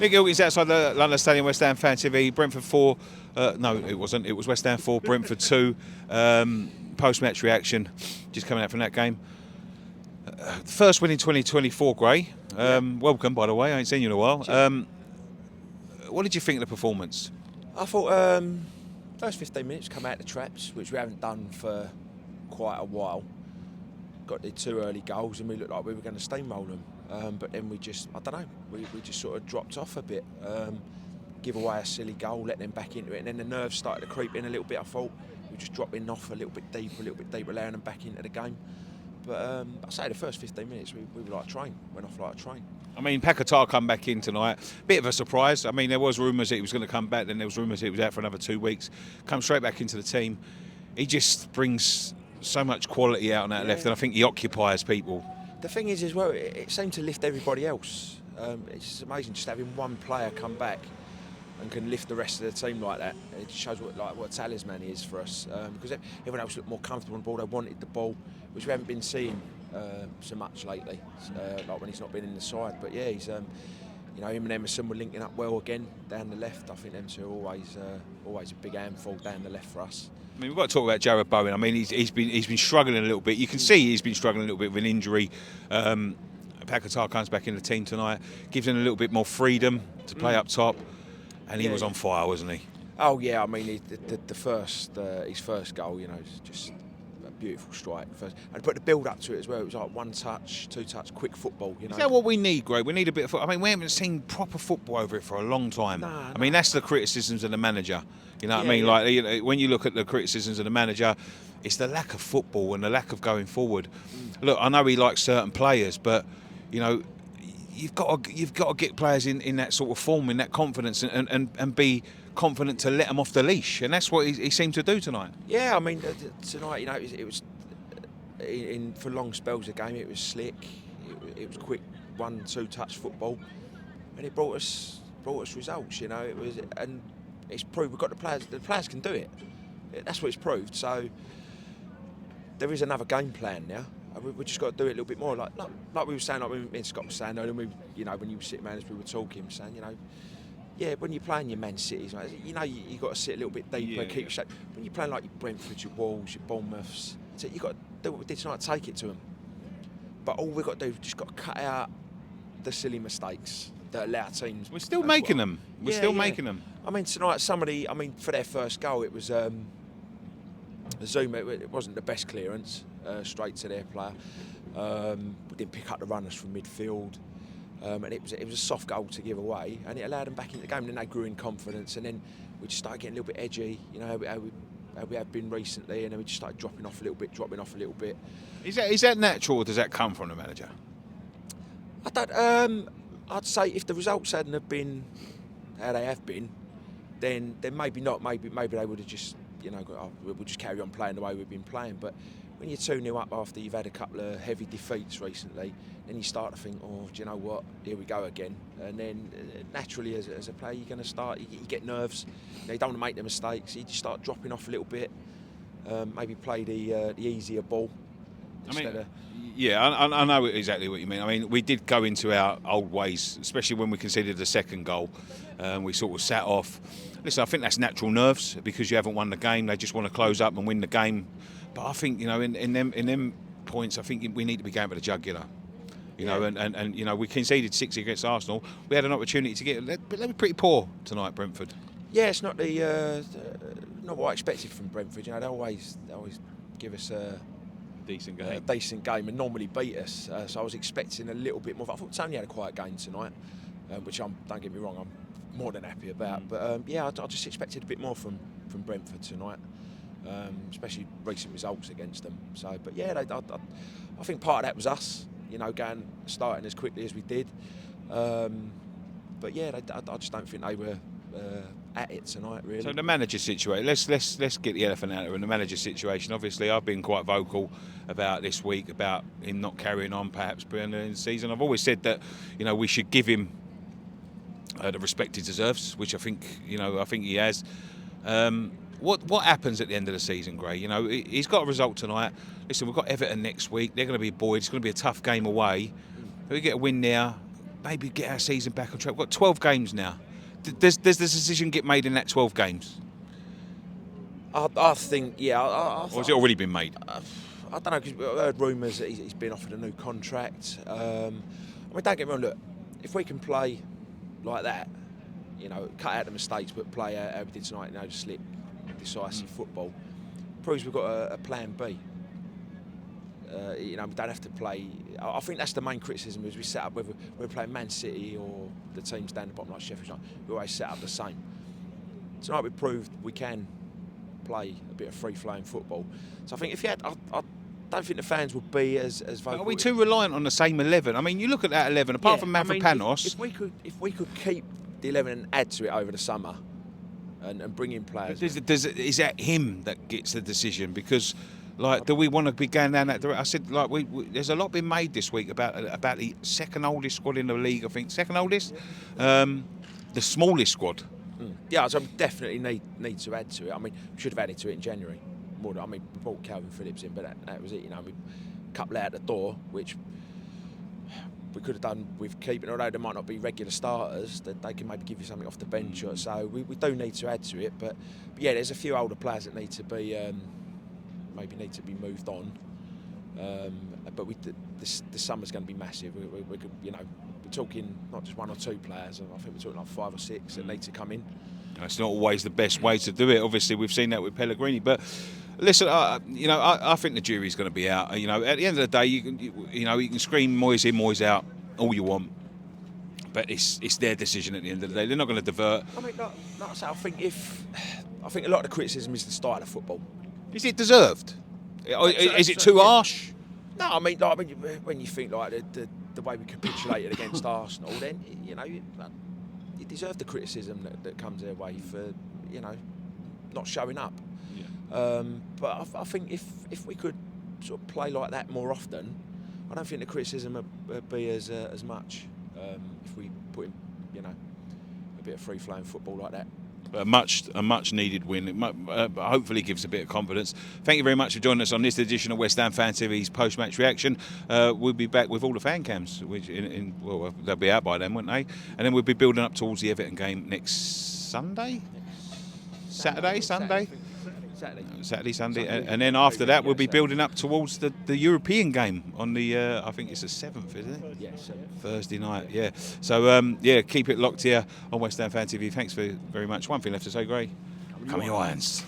Nick Gilkins outside the London Stadium, West Ham Fan TV. Brentford 4. No, it wasn't. It was West Ham 4, Brentford 2. Post-match reaction, just coming out from that game. First win in 2024, Gray. Welcome, by the way. I ain't seen you in a while. What did you think of the performance? I thought first 15 minutes come out the traps, which we haven't done for quite a while. Got the 2 early goals and we looked like we were going to steamroll them. But then we just, I don't know, we just sort of dropped off a bit. Give away a silly goal, let them back into it, and then the nerves started to creep in a little bit. I thought we were just dropping off a little bit deeper, allowing them back into the game. But I say the first 15 minutes we were like a train, went off like a train. I mean, Paqueta come back in tonight. Bit of a surprise. I mean, there was rumours that he was going to come back, then there was rumours he was out for another 2 weeks. Come straight back into the team. He just brings so much quality out on that left, and I think he occupies people. The thing is, as well, it seemed to lift everybody else. It's amazing just having one player come back and can lift the rest of the team like that. It shows what a talisman he is for us. Because everyone else looked more comfortable on the ball. They wanted the ball, which we haven't been seeing so much lately, like when he's not been in the side. But yeah, he's him and Emerson were linking up well again down the left. I think them two are always a big handful down the left for us. I mean, we've got to talk about Jared Bowen. I mean, he's been struggling a little bit. You can see he's been struggling a little bit with an injury. Paqueta comes back in the team tonight, gives him a little bit more freedom to play up top, and he was on fire, wasn't he? Oh yeah, I mean his first goal, is just a beautiful strike. And put the build up to it as well. It was like 1 touch, 2 touch, quick football. Is that what we need, Greg? We need a bit of football. I mean, we haven't seen proper football over it for a long time. I mean, that's the criticisms of the manager. You know what I mean? Yeah. Like, when you look at the criticisms of the manager, it's the lack of football and the lack of going forward. Look, I know he likes certain players, but you've got to get players in that sort of form, in that confidence, and be confident to let them off the leash, and that's what he seemed to do tonight. Yeah, I mean tonight, it was for long spells of the game. It was slick, it was quick 1-2 touch football, and it brought us results. It was, and it's proved we've got the players. The players can do it. That's what it's proved. So there is another game plan now. We just got to do it a little bit more, like we were saying, like me and Scott were saying, and when you were sitting managers, we were talking, saying, when you're playing your Man Cities, you got to sit a little bit deeper, keep your shape. When you're playing like your Brentford, your Wolves, your Bournemouths, so you got to do what we did tonight, take it to them. But all we've got to do is just got to cut out the silly mistakes that allow teams. We're still making them. We're still making them. I mean, tonight, for their first goal, it was Zuma. It wasn't the best clearance, straight to their player. We didn't pick up the runners from midfield, and it was a soft goal to give away, and it allowed them back into the game. And then they grew in confidence, and then we just started getting a little bit edgy. How we have been recently, and then we just started dropping off a little bit. Is that natural, or does that come from the manager? I don't. I'd say if the results hadn't have been how they have been, then maybe not. Maybe they would have just, we'll just carry on playing the way we've been playing. But when you're 2-0 up after you've had a couple of heavy defeats recently, then you start to think, do you know what? Here we go again. And then naturally, as a player, you're going to start. You get nerves. You don't want to make the mistakes. You just start dropping off a little bit. Maybe play the easier ball. I know exactly what you mean. I mean, we did go into our old ways, especially when we conceded the second goal. We sort of sat off. Listen, I think that's natural nerves because you haven't won the game. They just want to close up and win the game. But I think, in them points, I think we need to be going for the jugular. And we conceded 6 against Arsenal. We had an opportunity to get, but they were pretty poor tonight, Brentford. Yeah, it's not not what I expected from Brentford. They always give us a decent game and normally beat us. So I was expecting a little bit more. I thought Tony had a quiet game tonight, which don't get me wrong, I'm more than happy about. But I just expected a bit more from Brentford tonight, especially recent results against them. So, but yeah, I think part of that was us, starting as quickly as we did. But yeah, I just don't think they were at it tonight, really. So the manager situation, let's get the elephant out of it. The manager situation, obviously I've been quite vocal about this week about him not carrying on perhaps beyond the end of the season. I've always said that we should give him the respect he deserves, which I think he has. What happens at the end of the season, Gray? He's got a result tonight. Listen, we've got Everton next week. They're going to be buoyed. It's going to be a tough game away. If we get a win there, maybe get our season back on track. We've got 12 games now. Does this decision get made in that 12 games? I think, yeah. Or has it already been made? I don't know, because I heard rumours that he's been offered a new contract. I mean, don't get me wrong, look, if we can play like that, you know, cut out the mistakes, but play how we did tonight, you know, slick, decisive football, proves we've got a plan B. You know, we don't have to play. I think that's the main criticism, is we set up, whether we're playing Man City or the teams down the bottom like Sheffield United, we always set up the same. Tonight we proved we can play a bit of free-flowing football. So I think if you had, I don't think the fans would be as vocal. Are we too reliant on the same 11? I mean, you look at that 11, apart from Mavropanos. If we could keep the 11 and add to it over the summer, and bring in players. Is that him that gets the decision? Because, like, do we want to be going down that direction? I said, like, there's a lot been made this week about the second oldest squad in the league. I think second oldest, the smallest squad. Yeah, so we definitely need to add to it. I mean, we should have added to it in January. We brought Calvin Phillips in, but that was it. You know, we couple out the door, which we could have done with keeping. Although there might not be regular starters, that they can maybe give you something off the bench. So we do need to add to it. But yeah, there's a few older players that need to be moved on. But the summer's going to be massive. We could, you know, we're talking not just one or two players. I think we're talking like 5 or 6 that need to come in. It's not always the best way to do it. Obviously, we've seen that with Pellegrini. But listen, you know, I think the jury's going to be out. You know, at the end of the day, you can scream Moyes in, Moyes out all you want, but it's their decision at the end of the day. They're not going to divert. I mean, like I say, I think a lot of the criticism is the style of football. Is it deserved? Is it too harsh? No, I mean, like, when you think like the way we capitulated against Arsenal, then you know you deserve the criticism that comes their way for, you know, not showing up. Yeah. But I think if we could sort of play like that more often, I don't think the criticism would be as much if we put in, you know, a bit of free-flowing football like that. A much needed win. It hopefully gives a bit of confidence. Thank you very much for joining us on this edition of West Ham Fan TV's post-match reaction. We'll be back with all the fan cams, which well, they'll be out by then, won't they? And then we'll be building up towards the Everton game next Sunday, Saturday. And then after that we'll be building up towards the European game on the I think it's the 7th, isn't it? Yes. Thursday night, yeah. So yeah, keep it locked here on West Ham Fan TV. Thanks very much. One thing left to say, Gray. Come on, your irons.